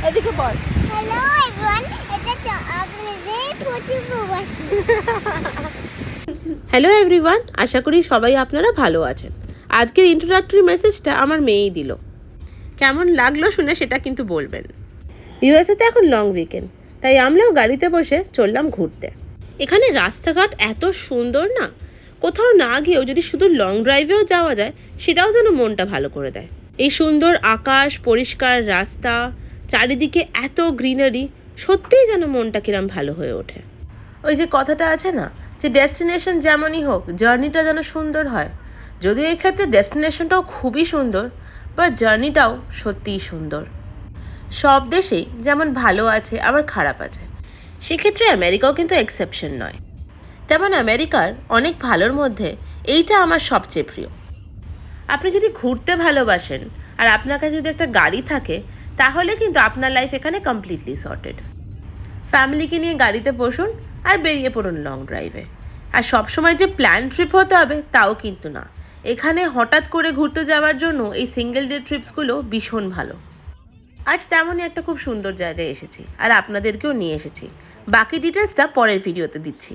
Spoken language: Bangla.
এদিকে বল। হ্যালো এভরিওয়ান, এটা তো আপনাদের প্রতিবেশী। হ্যালো এভরিওয়ান, আশা করি সবাই আপনারা ভালো আছেন। আজকের ইন্ট্রোডাক্টরি মেসেজটা আমার মেয়েই দিল। কেমন লাগলো শুনে সেটা কিন্তু বলবেন। ইউএসএতে এখন লং উইকেন্ড, তাই আমরাও গাড়িতে বসে চললাম ঘুরতে। এখানে রাস্তাঘাট এত সুন্দর না, কোথাও না গিয়েও যদি শুধু লং ড্রাইভেও যাওয়া যায় সেটাও যেন মনটা ভালো করে দেয়। এই সুন্দর আকাশ, পরিষ্কার রাস্তা, চারিদিকে এত গ্রিনারি, সত্যিই যেন মনটা কিরম ভালো হয়ে ওঠে। ওই যে কথাটা আছে না, যে ডেস্টিনেশন যেমনই হোক জার্নিটা যেন সুন্দর হয়। যদিও এই ক্ষেত্রে ডেস্টিনেশনটাও খুবই সুন্দর, বা জার্নিটাও সত্যিই সুন্দর। সব দেশেই যেমন ভালো আছে আবার খারাপ আছে, সেক্ষেত্রে আমেরিকাও কিন্তু এক্সেপশন নয়। তেমন আমেরিকার অনেক ভালোর মধ্যে এইটা আমার সবচেয়ে প্রিয়। আপনি যদি ঘুরতে ভালোবাসেন আর আপনার কাছে যদি একটা গাড়ি থাকে, তাহলে কিন্তু আপনার লাইফ এখানে কমপ্লিটলি সর্টেড। ফ্যামিলিকে নিয়ে গাড়িতে বসুন আর বেরিয়ে পড়ুন লং ড্রাইভে। আর সবসময় যে প্ল্যান ট্রিপ হতে হবে তাও কিন্তু না। এখানে হঠাৎ করে ঘুরতে যাওয়ার জন্য এই সিঙ্গেল ডে ট্রিপসগুলো ভীষণ ভালো। আজ তেমনই একটা খুব সুন্দর জায়গায় এসেছি আর আপনাদেরকেও নিয়ে এসেছি। বাকি ডিটেলসটা পরের ভিডিওতে দিচ্ছি।